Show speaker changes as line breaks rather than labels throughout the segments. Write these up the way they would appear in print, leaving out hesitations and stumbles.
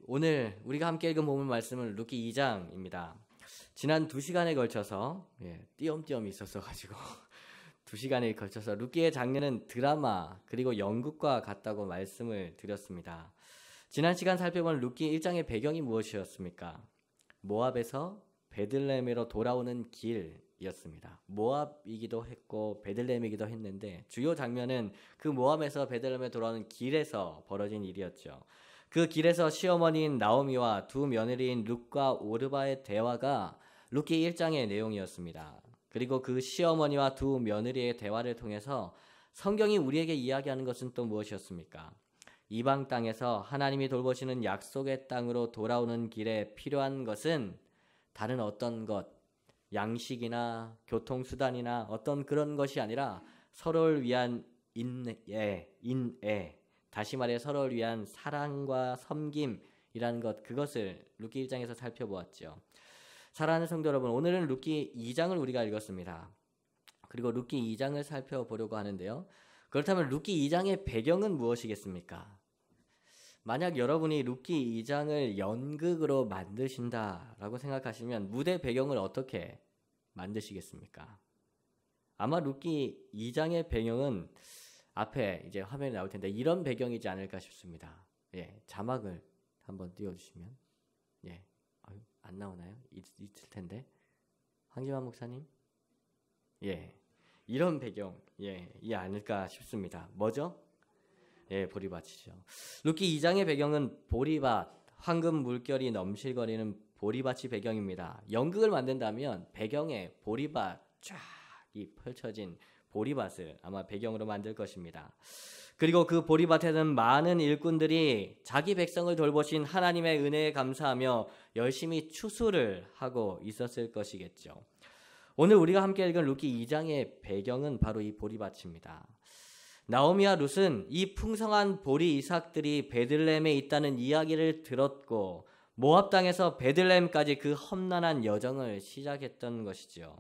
오늘 우리가 함께 읽은 본문 말씀은 룻기 2장입니다. 지난 2시간에 걸쳐서 띄엄띄엄이 있었어가지고 2시간에 걸쳐서 룻기의 장르는 드라마 그리고 연극과 같다고 말씀을 드렸습니다. 지난 시간 살펴본 룻기 1장의 배경이 무엇이었습니까? 모압에서 베들레헴으로 돌아오는 길이었습니다. 모압이기도 했고 베들레헴이기도 했는데 주요 장면은 그 모압에서 베들레헴에 돌아오는 길에서 벌어진 일이었죠. 그 길에서 시어머니인 나오미와 두 며느리인 룻과 오르바의 대화가 룻기 1장의 내용이었습니다. 그리고 그 시어머니와 두 며느리의 대화를 통해서 성경이 우리에게 이야기하는 것은 또 무엇이었습니까? 이방 땅에서 하나님이 돌보시는 약속의 땅으로 돌아오는 길에 필요한 것은 다른 어떤 것, 양식이나 교통수단이나 어떤 그런 것이 아니라 서로를 위한 인애, 다시 말해 서로를 위한 사랑과 섬김이라는 것, 그것을 룻기 1장에서 살펴보았죠. 사랑하는 성도 여러분, 오늘은 룻기 2장을 우리가 읽었습니다. 그리고 룻기 2장을 살펴보려고 하는데요. 그렇다면 룻기 2장의 배경은 무엇이겠습니까? 만약 여러분이 룻기 2장을 연극으로 만드신다라고 생각하시면 무대 배경을 어떻게 만드시겠습니까? 아마 룻기 2장의 배경은 앞에 이제 화면에 나올 텐데 이런 배경이지 않을까 싶습니다. 자막을 한번 띄워주시면 안 나오나요? 있을 텐데 황지만 목사님, 이런 배경이 아닐까 싶습니다. 뭐죠? 보리밭이죠. 룻기 2장의 배경은 보리밭, 황금 물결이 넘실거리는 보리밭이 배경입니다. 연극을 만든다면 배경에 보리밭 쫙이 펼쳐진 보리밭을 아마 배경으로 만들 것입니다. 그리고 그 보리밭에는 많은 일꾼들이 자기 백성을 돌보신 하나님의 은혜에 감사하며 열심히 추수를 하고 있었을 것이겠죠. 오늘 우리가 함께 읽은 룻기 2장의 배경은 바로 이 보리밭입니다. 나오미와 룻은 이 풍성한 보리 이삭들이 베들레헴에 있다는 이야기를 들었고 모압 땅에서 베들레헴까지 그 험난한 여정을 시작했던 것이죠.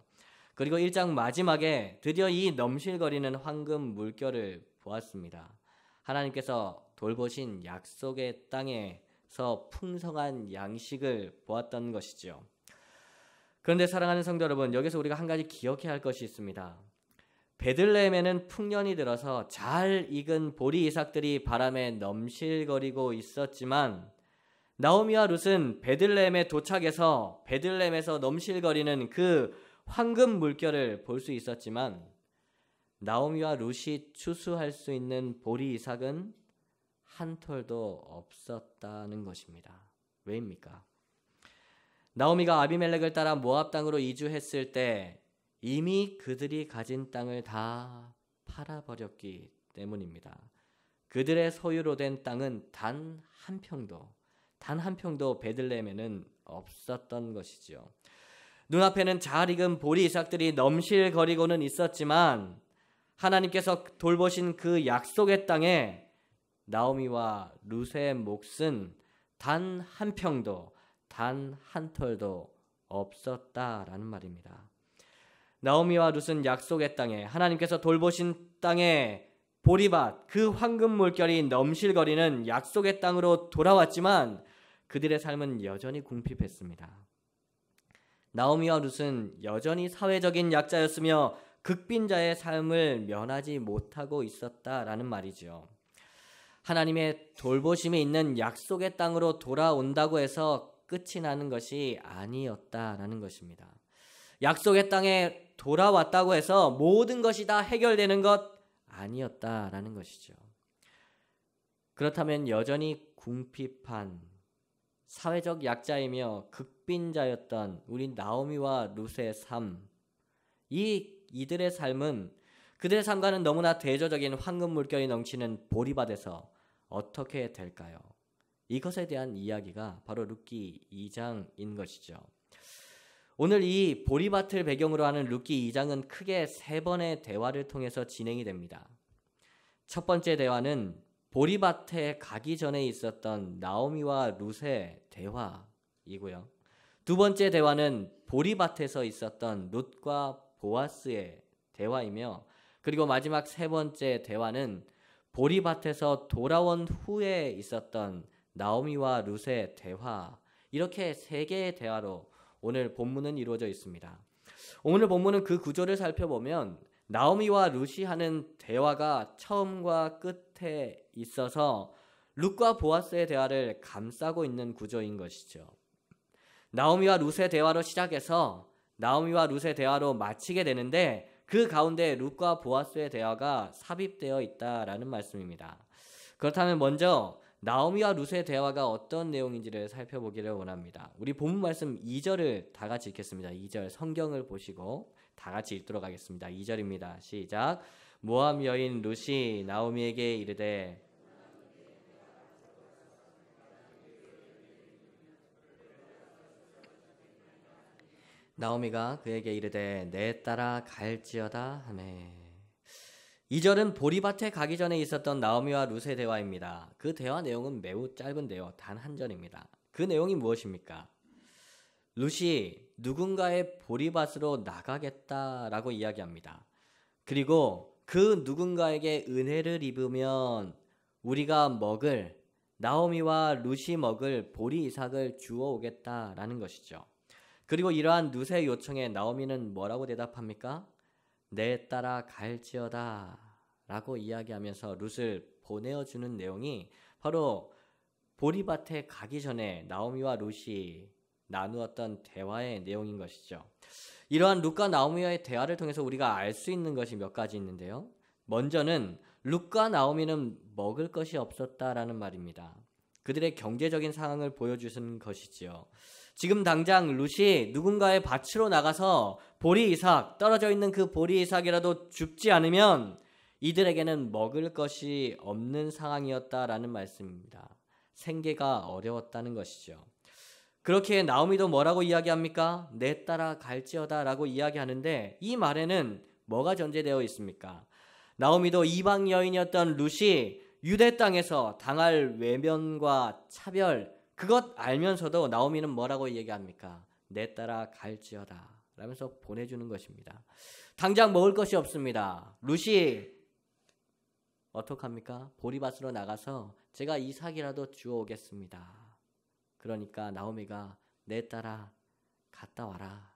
그리고 1장 마지막에 드디어 이 넘실거리는 황금 물결을 보았습니다. 하나님께서 돌보신 약속의 땅에서 풍성한 양식을 보았던 것이죠. 그런데 사랑하는 성도 여러분, 여기서 우리가 한 가지 기억해야 할 것이 있습니다. 베들레헴에는 풍년이 들어서 잘 익은 보리 이삭들이 바람에 넘실거리고 있었지만 나오미와 룻은 베들레헴에 도착해서 베들레헴에서 넘실거리는 그 황금 물결을 볼 수 있었지만 나오미와 룻이 추수할 수 있는 보리 이삭은 한 톨도 없었다는 것입니다. 왜입니까? 나오미가 아비멜렉을 따라 모압 땅으로 이주했을 때 이미 그들이 가진 땅을 다 팔아버렸기 때문입니다. 그들의 소유로 된 땅은 단 한 평도 베들레헴에는 없었던 것이죠. 눈앞에는 잘 익은 보리 이삭들이 넘실거리고는 있었지만 하나님께서 돌보신 그 약속의 땅에 나오미와 룻의 몫은 단 한 평도, 단 한 톨도 없었다라는 말입니다. 나오미와 룻은 약속의 땅에, 하나님께서 돌보신 땅에 보리밭, 그 황금 물결이 넘실거리는 약속의 땅으로 돌아왔지만 그들의 삶은 여전히 궁핍했습니다. 나오미와 룻은 여전히 사회적인 약자였으며 극빈자의 삶을 면하지 못하고 있었다라는 말이죠. 하나님의 돌보심이 있는 약속의 땅으로 돌아온다고 해서 끝이 나는 것이 아니었다라는 것입니다. 약속의 땅에 돌아왔다고 해서 모든 것이 다 해결되는 것 아니었다라는 것이죠. 그렇다면 여전히 궁핍한 사회적 약자이며 극빈자였던 우리 나오미와 룻의 삶, 이들의 삶은 그들의 삶과는 너무나 대조적인 황금 물결이 넘치는 보리밭에서 어떻게 될까요? 이것에 대한 이야기가 바로 룻기 2장인 것이죠. 오늘 이 보리밭을 배경으로 하는 룻기 2장은 크게 3번의 대화를 통해서 진행이 됩니다. 첫 번째 대화는 보리밭에 가기 전에 있었던 나오미와 룻의 대화이고요. 두 번째 대화는 보리밭에서 있었던 룻과 보아스의 대화이며, 그리고 마지막 세 번째 대화는 보리밭에서 돌아온 후에 있었던 나오미와 룻의 대화, 이렇게 세 개의 대화로 오늘 본문은 이루어져 있습니다. 오늘 본문은 그 구조를 살펴보면 나오미와 룻이 하는 대화가 처음과 끝에 있어서 룻과 보아스의 대화를 감싸고 있는 구조인 것이죠. 나오미와 룻의 대화로 시작해서 나오미와 룻의 대화로 마치게 되는데 그 가운데 룻과 보아스의 대화가 삽입되어 있다라는 말씀입니다. 그렇다면 먼저 나오미와 룻의 대화가 어떤 내용인지를 살펴보기를 원합니다. 우리 본문 말씀 2절을 다 같이 읽겠습니다. 2절 성경을 보시고 다 같이 읽도록 하겠습니다. 2절입니다. 시작. 모압 여인 룻이 나오미에게 이르되 나오미가 그에게 이르되 내 따라 갈지어다 하매. 2절은 보리밭에 가기 전에 있었던 나오미와 룻의 대화입니다. 그 대화 내용은 매우 짧은데요. 단 한 절입니다. 그 내용이 무엇입니까? 룻이 누군가의 보리밭으로 나가겠다라고 이야기합니다. 그리고 그 누군가에게 은혜를 입으면 우리가 먹을, 나오미와 룻이 먹을 보리 이삭을 주워 오겠다라는 것이죠. 그리고 이러한 룻의 요청에 나오미는 뭐라고 대답합니까? 내 따라 갈지어다 라고 이야기하면서 룻을 보내어주는 내용이 바로 보리밭에 가기 전에 나오미와 룻이 나누었던 대화의 내용인 것이죠. 이러한 룻과 나오미와의 대화를 통해서 우리가 알 수 있는 것이 몇 가지 있는데요. 먼저는 룻과 나오미는 먹을 것이 없었다라는 말입니다. 그들의 경제적인 상황을 보여주는 것이지요. 지금 당장 룻이 누군가의 밭으로 나가서 보리 이삭, 떨어져 있는 그 보리 이삭이라도 줍지 않으면 이들에게는 먹을 것이 없는 상황이었다라는 말씀입니다. 생계가 어려웠다는 것이죠. 그렇게 나오미도 뭐라고 이야기합니까? 내 따라 갈지어다 라고 이야기하는데 이 말에는 뭐가 전제되어 있습니까? 나오미도 이방 여인이었던 룻이 유대 땅에서 당할 외면과 차별, 그것 알면서도 나오미는 뭐라고 얘기합니까? 내 따라 갈지어다 라면서 보내주는 것입니다. 당장 먹을 것이 없습니다. 룻이 어떡합니까? 보리밭으로 나가서 제가 이삭이라도 주워 오겠습니다. 그러니까 나오미가 내 따라 갔다 와라.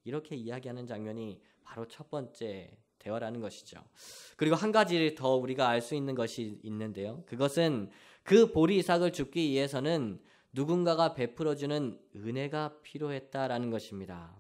이렇게 이야기하는 장면이 바로 첫 번째 대화라는 것이죠. 그리고 한 가지 더 우리가 알 수 있는 것이 있는데요. 그것은 그 보리 이삭을 줍기 위해서는 누군가가 베풀어주는 은혜가 필요했다라는 것입니다.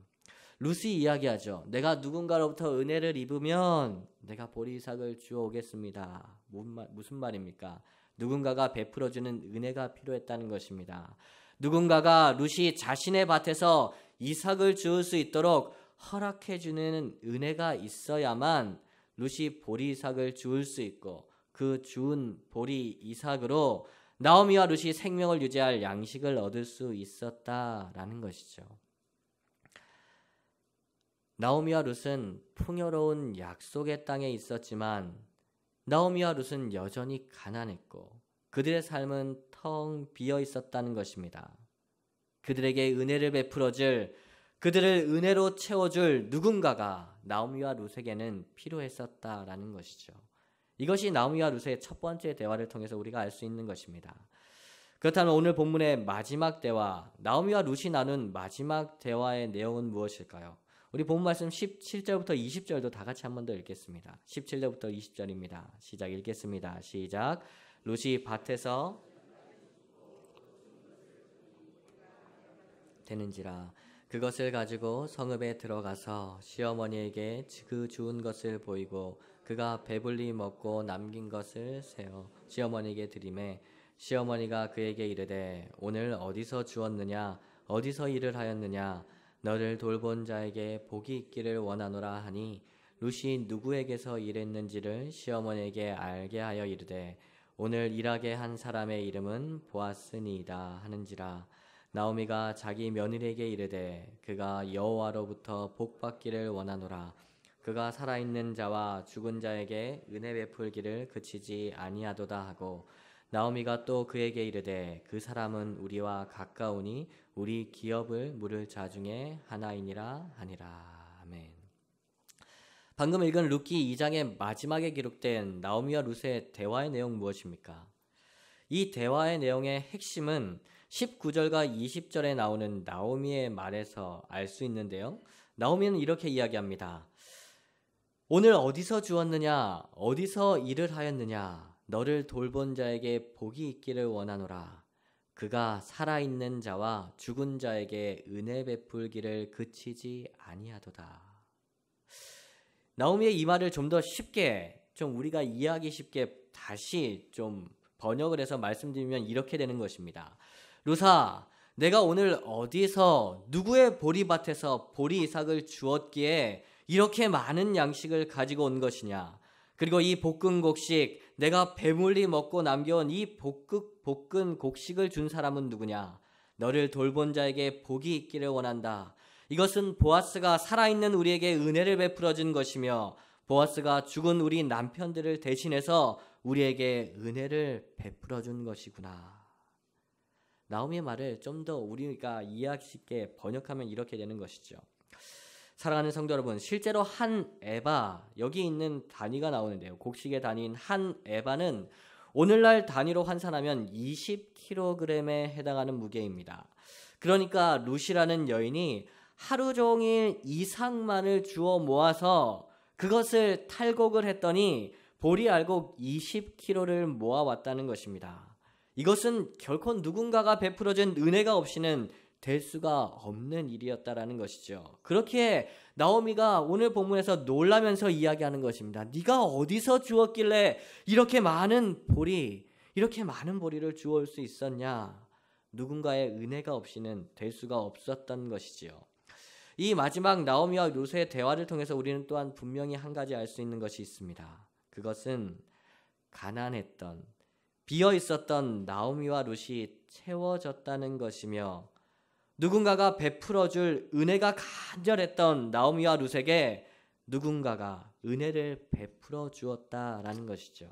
룻이 이야기하죠. 내가 누군가로부터 은혜를 입으면 내가 보리 이삭을 주워 오겠습니다. 무슨 말입니까? 누군가가 베풀어주는 은혜가 필요했다는 것입니다. 누군가가 룻이 자신의 밭에서 이삭을 주울 수 있도록 허락해주는 은혜가 있어야만 룻이 보리 이삭을 주울 수 있고 그 주운 보리 이삭으로 나오미와 룻이 생명을 유지할 양식을 얻을 수 있었다라는 것이죠. 나오미와 룻은 풍요로운 약속의 땅에 있었지만 나오미와 룻은 여전히 가난했고 그들의 삶은 텅 비어 있었다는 것입니다. 그들에게 은혜를 베풀어줄, 그들을 은혜로 채워줄 누군가가 나오미와 룻에게는 필요했었다라는 것이죠. 이것이 나오미와 룻의 첫 번째 대화를 통해서 우리가 알 수 있는 것입니다. 그렇다면 오늘 본문의 마지막 대화, 나오미와 룻이 나눈 마지막 대화의 내용은 무엇일까요? 우리 본문 말씀 17절부터 20절도 다 같이 한 번 더 읽겠습니다. 17절부터 20절입니다. 시작 읽겠습니다. 시작. 룻이 밭에서 되는지라 그것을 가지고 성읍에 들어가서 시어머니에게 그 주운 것을 보이고 그가 배불리 먹고 남긴 것을 세어 시어머니에게 드리매 시어머니가 그에게 이르되 오늘 어디서 주었느냐 어디서 일을 하였느냐 너를 돌본 자에게 복이 있기를 원하노라 하니 룻이 누구에게서 일했는지를 시어머니에게 알게 하여 이르되 오늘 일하게 한 사람의 이름은 보아스니이다 하는지라 나오미가 자기 며느리에게 이르되 그가 여호와로부터 복 받기를 원하노라 그가 살아있는 자와 죽은 자에게 은혜 베풀기를 그치지 아니하도다 하고 나오미가 또 그에게 이르되 그 사람은 우리와 가까우니 우리 기업을 물을 자 중에 하나이니라 하니라. 아멘. 방금 읽은 룻기 2장의 마지막에 기록된 나오미와 룻의 대화의 내용 무엇입니까? 이 대화의 내용의 핵심은 19절과 20절에 나오는 나오미의 말에서 알 수 있는데요. 나오미는 이렇게 이야기합니다. 오늘 어디서 주었느냐? 어디서 일을 하였느냐? 너를 돌본 자에게 복이 있기를 원하노라. 그가 살아있는 자와 죽은 자에게 은혜 베풀기를 그치지 아니하도다. 나오미의 이 말을 좀 더 쉽게, 좀 우리가 이해하기 쉽게 다시 좀 번역을 해서 말씀드리면 이렇게 되는 것입니다. 루사, 내가 오늘 어디서 누구의 보리밭에서 보리 이삭을 주었기에 이렇게 많은 양식을 가지고 온 것이냐? 그리고 이 볶은 곡식, 내가 배불리 먹고 남겨온 이 볶은 곡식을 준 사람은 누구냐? 너를 돌본 자에게 복이 있기를 원한다. 이것은 보아스가 살아있는 우리에게 은혜를 베풀어 준 것이며 보아스가 죽은 우리 남편들을 대신해서 우리에게 은혜를 베풀어 준 것이구나. 나오미의 말을 좀 더 우리가 이해하기 쉽게 번역하면 이렇게 되는 것이죠. 사랑하는 성도 여러분, 실제로 한 에바, 여기 있는 단위가 나오는데요. 곡식의 단위인 한 에바는 오늘날 단위로 환산하면 20kg에 해당하는 무게입니다. 그러니까 루시라는 여인이 하루 종일 이삭만을 주워 모아서 그것을 탈곡을 했더니 보리 알곡 20kg를 모아왔다는 것입니다. 이것은 결코 누군가가 베풀어준 은혜가 없이는 될 수가 없는 일이었다라는 것이죠. 그렇게 나오미가 오늘 본문에서 놀라면서 이야기하는 것입니다. 네가 어디서 주었길래 이렇게 많은 보리를 주워올 수 있었냐? 누군가의 은혜가 없이는 될 수가 없었던 것이지요. 이 마지막 나오미와 룻의 대화를 통해서 우리는 또한 분명히 한 가지 알 수 있는 것이 있습니다. 그것은 가난했던, 비어 있었던 나오미와 룻이 채워졌다는 것이며 누군가가 베풀어줄 은혜가 간절했던 나오미와 룻에게 누군가가 은혜를 베풀어 주었다라는 것이죠.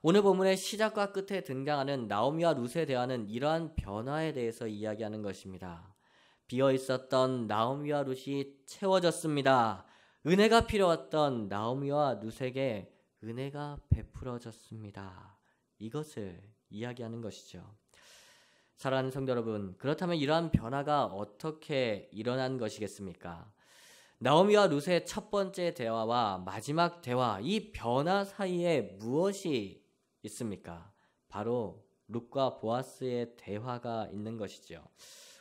오늘 본문의 시작과 끝에 등장하는 나오미와 룻의 대화는 이러한 변화에 대해서 이야기하는 것입니다. 비어 있었던 나오미와 룻이 채워졌습니다. 은혜가 필요했던 나오미와 룻에게 은혜가 베풀어졌습니다. 이것을 이야기하는 것이죠. 사랑하는 성도 여러분, 그렇다면 이러한 변화가 어떻게 일어난 것이겠습니까? 나오미와 룻의 첫 번째 대화와 마지막 대화, 이 변화 사이에 무엇이 있습니까? 바로 룻과 보아스의 대화가 있는 것이죠.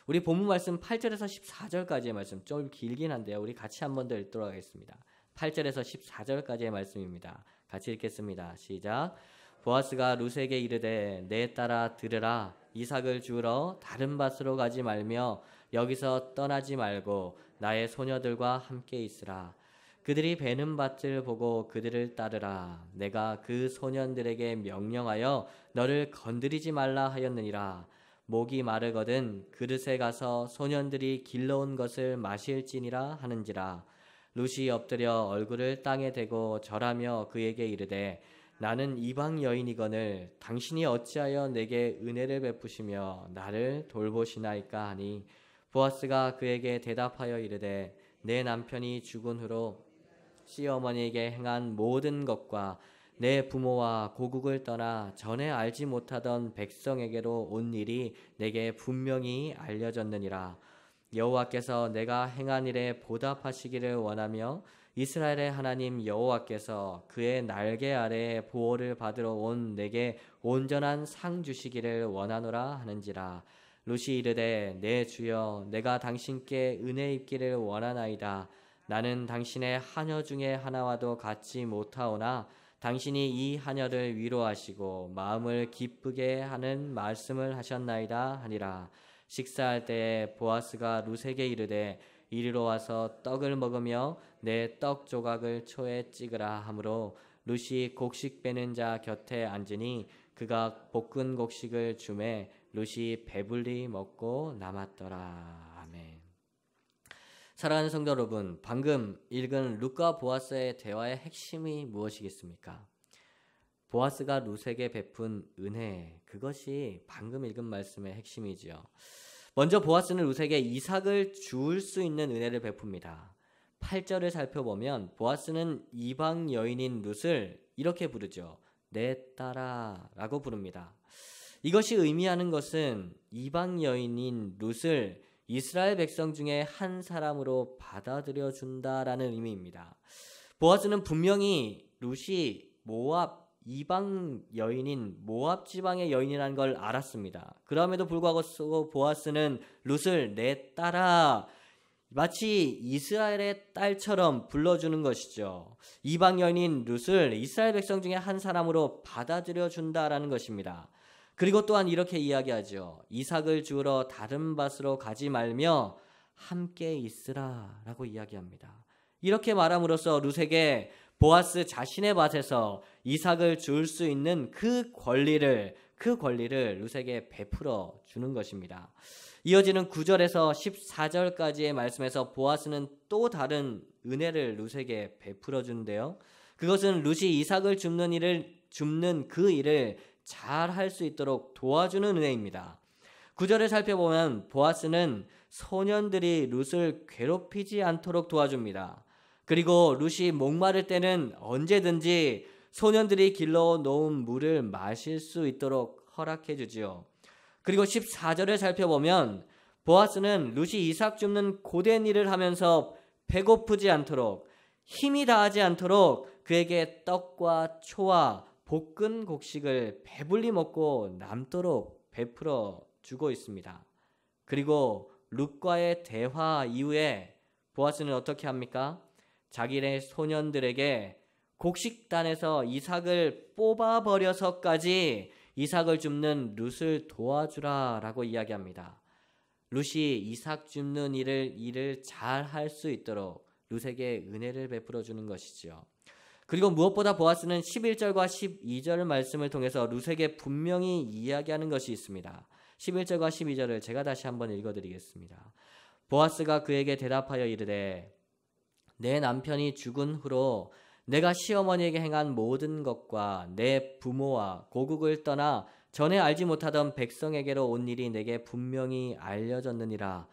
우리 본문 말씀 8절에서 14절까지의 말씀, 좀 길긴 한데요. 우리 같이 한 번 더 읽도록 하겠습니다. 8절에서 14절까지의 말씀입니다. 같이 읽겠습니다. 시작. 보아스가 룻에게 이르되 내 딸아 들으라. 이삭을 주우러 다른 밭으로 가지 말며 여기서 떠나지 말고 나의 소녀들과 함께 있으라. 그들이 베는 밭을 보고 그들을 따르라. 내가 그 소년들에게 명령하여 너를 건드리지 말라 하였느니라. 목이 마르거든 그릇에 가서 소년들이 길러온 것을 마실지니라 하는지라. 룻이 엎드려 얼굴을 땅에 대고 절하며 그에게 이르되 나는 이방 여인이거늘 당신이 어찌하여 내게 은혜를 베푸시며 나를 돌보시나이까 하니 보아스가 그에게 대답하여 이르되 내 남편이 죽은 후로 시어머니에게 행한 모든 것과 내 부모와 고국을 떠나 전에 알지 못하던 백성에게로 온 일이 내게 분명히 알려졌느니라. 여호와께서 내가 행한 일에 보답하시기를 원하며 이스라엘의 하나님 여호와께서 그의 날개 아래에 보호를 받으러 온 내게 온전한 상 주시기를 원하노라 하는지라. 룻이 이르되 내 주여 내가 당신께 은혜 입기를 원하나이다. 나는 당신의 하녀 중에 하나와도 같지 못하오나 당신이 이 하녀를 위로하시고 마음을 기쁘게 하는 말씀을 하셨나이다 하니라. 식사할 때에 보아스가 룻에게 이르되 이리로 와서 떡을 먹으며 내 떡 조각을 초에 찍으라 하므로 룻이 곡식 빼는 자 곁에 앉으니 그가 볶은 곡식을 주매 룻이 배불리 먹고 남았더라. 아멘. 사랑하는 성도 여러분, 방금 읽은 룻과 보아스의 대화의 핵심이 무엇이겠습니까? 보아스가 룻에게 베푼 은혜, 그것이 방금 읽은 말씀의 핵심이지요. 먼저 보아스는 룻에게 이삭을 주울 수 있는 은혜를 베풉니다. 8절을 살펴보면 보아스는 이방 여인인 룻을 이렇게 부르죠. 내 딸아라고 부릅니다. 이것이 의미하는 것은 이방 여인인 룻을 이스라엘 백성 중에 한 사람으로 받아들여 준다라는 의미입니다. 보아스는 분명히 룻이 모압 이방 여인인 모압 지방의 여인이라는 걸 알았습니다. 그럼에도 불구하고 보아스는 룻을 내 딸아, 마치 이스라엘의 딸처럼 불러주는 것이죠. 이방 여인인 룻을 이스라엘 백성 중에 한 사람으로 받아들여 준다라는 것입니다. 그리고 또한 이렇게 이야기하죠. 이삭을 주우러 다른 밭으로 가지 말며 함께 있으라 라고 이야기합니다. 이렇게 말함으로써 룻에게 보아스 자신의 밭에서 이삭을 주울 수 있는 그 권리를 룻에게 베풀어 주는 것입니다. 이어지는 9절에서 14절까지의 말씀에서 보아스는 또 다른 은혜를 룻에게 베풀어 주는데요. 그것은 룻이 이삭을 줍는 그 일을 잘 할 수 있도록 도와주는 은혜입니다. 9절을 살펴보면 보아스는 소년들이 룻을 괴롭히지 않도록 도와줍니다. 그리고 룻이 목마를 때는 언제든지 소년들이 길러 놓은 물을 마실 수 있도록 허락해 주지요. 그리고 14절을 살펴보면 보아스는 룻이 이삭 줍는 고된 일을 하면서 배고프지 않도록, 힘이 다하지 않도록 그에게 떡과 초와 볶은 곡식을 배불리 먹고 남도록 베풀어 주고 있습니다. 그리고 룻과의 대화 이후에 보아스는 어떻게 합니까? 자기네 소년들에게 곡식단에서 이삭을 뽑아버려서까지 이삭을 줍는 룻을 도와주라 라고 이야기합니다. 룻이 이삭 줍는 일을 잘 할 수 있도록 룻에게 은혜를 베풀어 주는 것이죠. 그리고 무엇보다 보아스는 11절과 12절 말씀을 통해서 룻에게 분명히 이야기하는 것이 있습니다. 11절과 12절을 제가 다시 한번 읽어드리겠습니다. 보아스가 그에게 대답하여 이르되 내 남편이 죽은 후로 내가 시어머니에게 행한 모든 것과 내 부모와 고국을 떠나 전에 알지 못하던 백성에게로 온 일이 내게 분명히 알려졌느니라.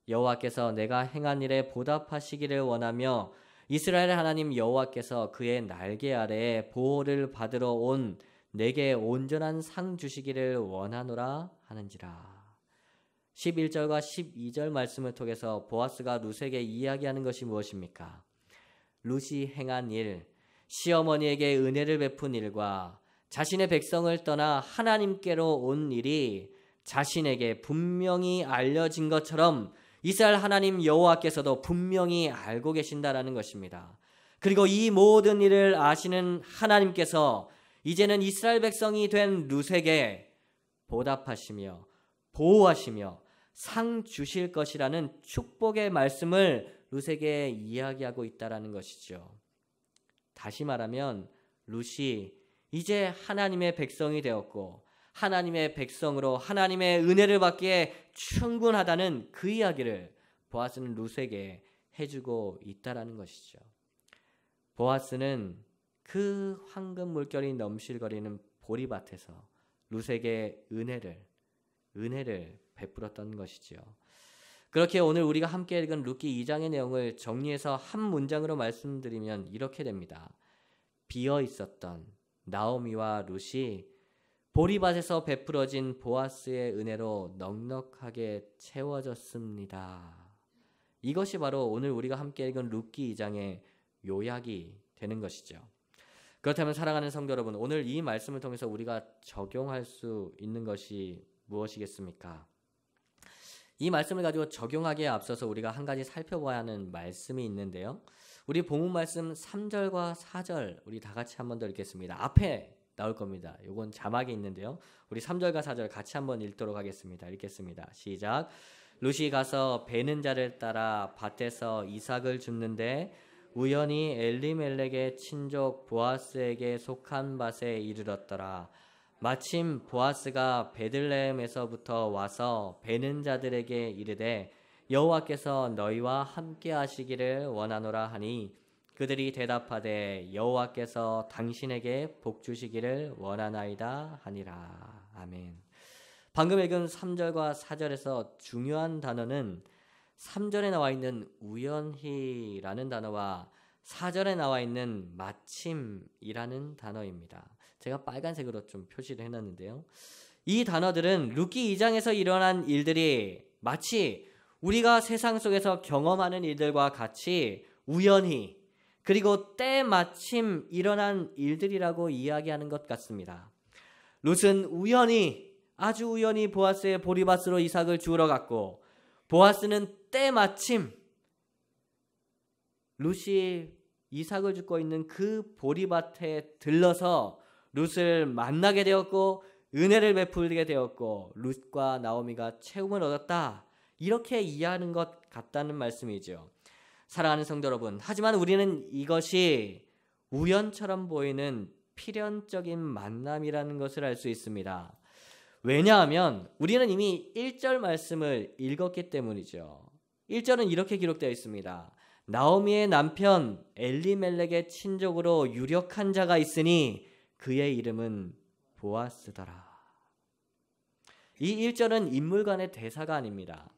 여호와께서 내가 행한 일에 보답하시기를 원하며 이스라엘의 하나님 여호와께서 그의 날개 아래에 보호를 받으러 온 내게 온전한 상 주시기를 원하노라 하는지라. 11절과 12절 말씀을 통해서 보아스가 룻에게 이야기하는 것이 무엇입니까? 룻이 행한 일, 시어머니에게 은혜를 베푼 일과 자신의 백성을 떠나 하나님께로 온 일이 자신에게 분명히 알려진 것처럼 이스라엘 하나님 여호와께서도 분명히 알고 계신다라는 것입니다. 그리고 이 모든 일을 아시는 하나님께서 이제는 이스라엘 백성이 된 룻에게 보답하시며 보호하시며 상 주실 것이라는 축복의 말씀을 룻에게 이야기하고 있다라는 것이죠. 다시 말하면 룻이 이제 하나님의 백성이 되었고 하나님의 백성으로 하나님의 은혜를 받기에 충분하다는 그 이야기를 보아스는 룻에게 해주고 있다라는 것이죠. 보아스는 그 황금 물결이 넘실거리는 보리밭에서 룻에게 은혜를 베풀었던 것이지요. 그렇게 오늘 우리가 함께 읽은 룻기 2장의 내용을 정리해서 한 문장으로 말씀드리면 이렇게 됩니다. 비어 있었던 나오미와 룻이 보리밭에서 베풀어진 보아스의 은혜로 넉넉하게 채워졌습니다. 이것이 바로 오늘 우리가 함께 읽은 룻기 2장의 요약이 되는 것이죠. 그렇다면 사랑하는 성도 여러분, 오늘 이 말씀을 통해서 우리가 적용할 수 있는 것이 무엇이겠습니까? 이 말씀을 가지고 적용하기에 앞서서 우리가 한 가지 살펴봐야 하는 말씀이 있는데요. 우리 본문 말씀 3절과 4절 우리 다 같이 한번 더 읽겠습니다. 앞에 나올 겁니다. 이건 자막이 있는데요. 우리 3절과 4절 같이 한번 읽도록 하겠습니다. 읽겠습니다. 시작. 룻이 가서 베는 자를 따라 밭에서 이삭을 줍는데 우연히 엘리멜렉의 친족 보아스에게 속한 밭에 이르렀더라. 마침 보아스가 베들레헴에서부터 와서 베는 자들에게 이르되 여호와께서 너희와 함께 하시기를 원하노라 하니 그들이 대답하되 여호와께서 당신에게 복 주시기를 원하나이다 하니라. 아멘. 방금 읽은 3절과 4절에서 중요한 단어는 3절에 나와 있는 우연히라는 단어와 4절에 나와 있는 마침이라는 단어입니다. 제가 빨간색으로 좀 표시를 해놨는데요. 이 단어들은 룻기 2장에서 일어난 일들이 마치 우리가 세상 속에서 경험하는 일들과 같이 우연히 그리고 때마침 일어난 일들이라고 이야기하는 것 같습니다. 룻은 아주 우연히 보아스의 보리밭으로 이삭을 주우러 갔고, 보아스는 때마침 룻이 이삭을 줍고 있는 그 보리밭에 들러서 룻을 만나게 되었고 은혜를 베풀게 되었고 룻과 나오미가 체험을 얻었다. 이렇게 이해하는 것 같다는 말씀이죠. 사랑하는 성도 여러분, 하지만 우리는 이것이 우연처럼 보이는 필연적인 만남이라는 것을 알 수 있습니다. 왜냐하면 우리는 이미 1절 말씀을 읽었기 때문이죠. 1절은 이렇게 기록되어 있습니다. 나오미의 남편 엘리멜렉의 친족으로 유력한 자가 있으니 그의 이름은 보아스더라. 이 1절은 인물 간의 대사가 아닙니다.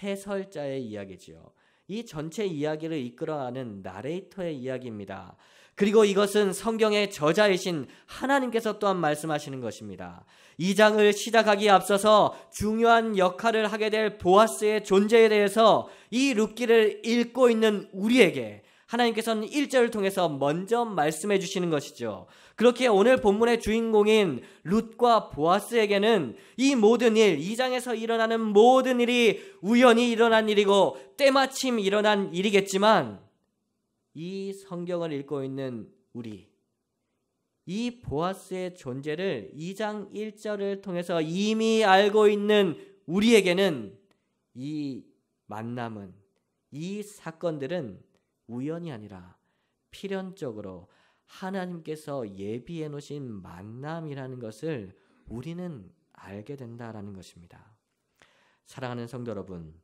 해설자의 이야기지요. 이 전체 이야기를 이끌어가는 나레이터의 이야기입니다. 그리고 이것은 성경의 저자이신 하나님께서 또한 말씀하시는 것입니다. 이 장을 시작하기에 앞서서 중요한 역할을 하게 될 보아스의 존재에 대해서 이 룻기를 읽고 있는 우리에게 하나님께서는 1절을 통해서 먼저 말씀해 주시는 것이죠. 그렇게 오늘 본문의 주인공인 룻과 보아스에게는 이 모든 일, 2장에서 일어나는 모든 일이 우연히 일어난 일이고 때마침 일어난 일이겠지만, 이 성경을 읽고 있는 우리, 이 보아스의 존재를 2장 1절을 통해서 이미 알고 있는 우리에게는 이 만남은, 이 사건들은 우연이 아니라 필연적으로 하나님께서 예비해 놓으신 만남이라는 것을 우리는 알게 된다라는 것입니다. 사랑하는 성도 여러분,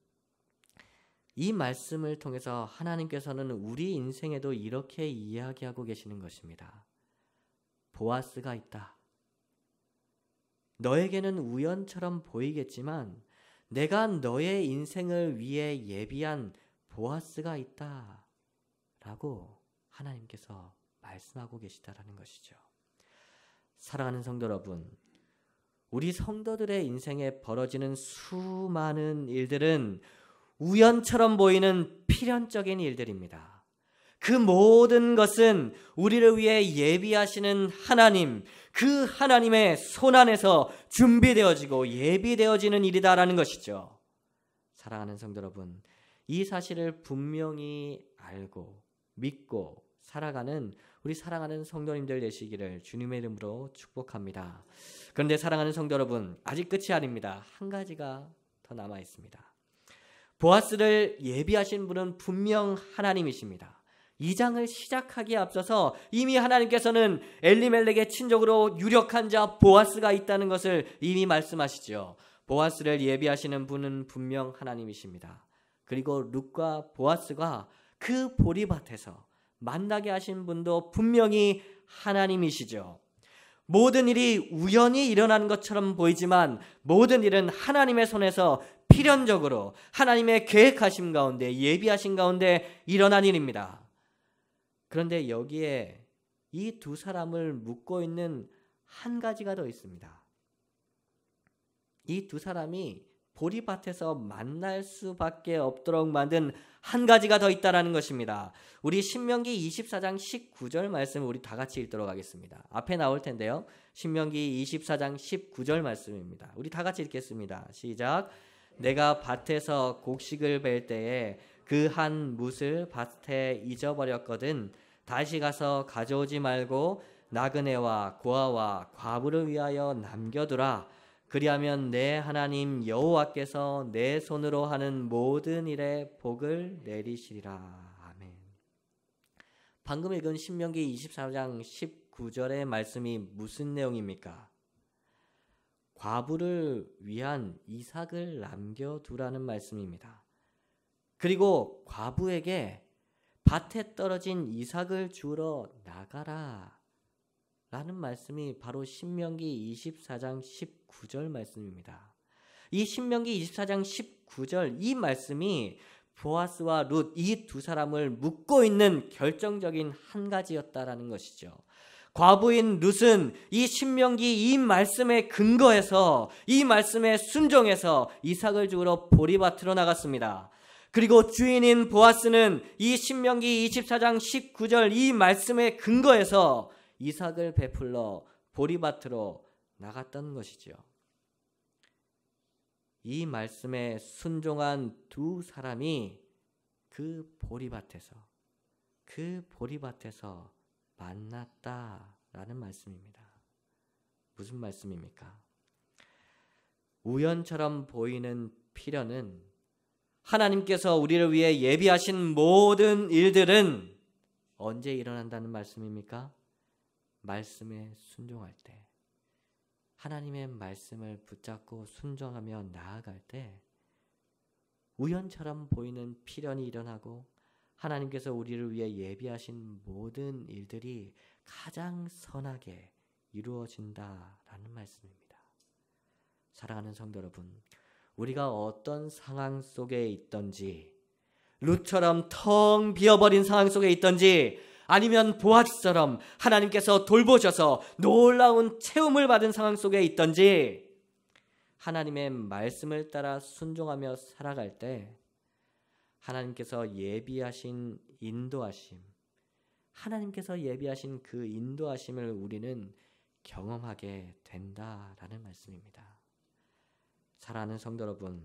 이 말씀을 통해서 하나님께서는 우리 인생에도 이렇게 이야기하고 계시는 것입니다. 보아스가 있다. 너에게는 우연처럼 보이겠지만 내가 너의 인생을 위해 예비한 보아스가 있다 라고 하나님께서 말씀하고 계시다라는 것이죠. 사랑하는 성도 여러분, 우리 성도들의 인생에 벌어지는 수많은 일들은 우연처럼 보이는 필연적인 일들입니다. 그 모든 것은 우리를 위해 예비하시는 하나님, 그 하나님의 손 안에서 준비되어지고 예비되어지는 일이다라는 것이죠. 사랑하는 성도 여러분, 이 사실을 분명히 알고 믿고 살아가는 우리 사랑하는 성도님들 되시기를 주님의 이름으로 축복합니다. 그런데 사랑하는 성도 여러분, 아직 끝이 아닙니다. 한 가지가 더 남아 있습니다. 보아스를 예비하신 분은 분명 하나님이십니다. 2장을 시작하기에 앞서서 이미 하나님께서는 엘리멜렉의 친족으로 유력한 자 보아스가 있다는 것을 이미 말씀하시죠. 보아스를 예비하시는 분은 분명 하나님이십니다. 그리고 룻과 보아스가 그 보리밭에서 만나게 하신 분도 분명히 하나님이시죠. 모든 일이 우연히 일어난 것처럼 보이지만 모든 일은 하나님의 손에서 필연적으로 하나님의 계획하심 가운데 예비하신 가운데 일어난 일입니다. 그런데 여기에 이 두 사람을 묶고 있는 한 가지가 더 있습니다. 이 두 사람이 보리밭에서 만날 수밖에 없도록 만든 한 가지가 더 있다라는 것입니다. 우리 신명기 24장 19절 말씀 우리 다 같이 읽도록 하겠습니다. 앞에 나올 텐데요. 신명기 24장 19절 말씀입니다. 우리 다 같이 읽겠습니다. 시작. 내가 밭에서 곡식을 벨 때에 그 한 뭇을 밭에 잊어버렸거든 다시 가서 가져오지 말고 나그네와 고아와 과부를 위하여 남겨두라. 그리하면 내 하나님 여호와께서 내 손으로 하는 모든 일에 복을 내리시리라. 아멘. 방금 읽은 신명기 24장 19절의 말씀이 무슨 내용입니까? 과부를 위한 이삭을 남겨두라는 말씀입니다. 그리고 과부에게 밭에 떨어진 이삭을 주우러 나가라 라는 말씀이 바로 신명기 24장 19절 말씀입니다. 이 신명기 24장 19절 이 말씀이 보아스와 룻 이 두 사람을 묶고 있는 결정적인 한 가지였다라는 것이죠. 과부인 룻은 이 신명기 이 말씀에 근거해서 이 말씀에 순종해서 이삭을 죽으러 보리밭으로 나갔습니다. 그리고 주인인 보아스는 이 신명기 24장 19절 이 말씀에 근거해서 이삭을 베풀러 보리밭으로 나갔던 것이죠. 이 말씀에 순종한 두 사람이 그 보리밭에서 만났다라는 말씀입니다. 무슨 말씀입니까? 우연처럼 보이는 필연은 하나님께서 우리를 위해 예비하신 모든 일들은 언제 일어난다는 말씀입니까? 말씀에 순종할 때, 하나님의 말씀을 붙잡고 순종하며 나아갈 때 우연처럼 보이는 필연이 일어나고 하나님께서 우리를 위해 예비하신 모든 일들이 가장 선하게 이루어진다라는 말씀입니다. 사랑하는 성도 여러분, 우리가 어떤 상황 속에 있든지, 룻처럼 텅 비어버린 상황 속에 있든지, 아니면 보아스처럼 하나님께서 돌보셔서 놀라운 체험을 받은 상황 속에 있든지, 하나님의 말씀을 따라 순종하며 살아갈 때 하나님께서 예비하신 인도하심, 하나님께서 예비하신 그 인도하심을 우리는 경험하게 된다라는 말씀입니다. 사랑하는 성도 여러분,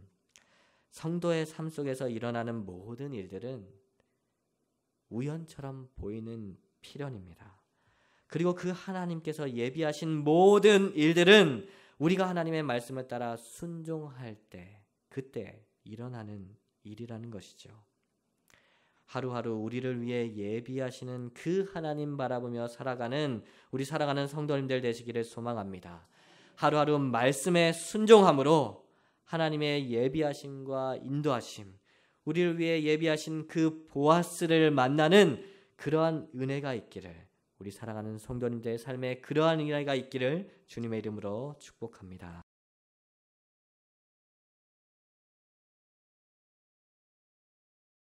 성도의 삶 속에서 일어나는 모든 일들은 우연처럼 보이는 필연입니다. 그리고 그 하나님께서 예비하신 모든 일들은 우리가 하나님의 말씀을 따라 순종할 때, 그때 일어나는 일이라는 것이죠. 하루하루 우리를 위해 예비하시는 그 하나님 바라보며 살아가는 우리 살아가는 성도님들 되시기를 소망합니다. 하루하루 말씀에 순종함으로 하나님의 예비하심과 인도하심, 우리를 위해 예비하신 그 보아스를 만나는 그러한 은혜가 있기를, 우리 사랑하는 성도님들의 삶에 그러한 은혜가 있기를 주님의 이름으로 축복합니다.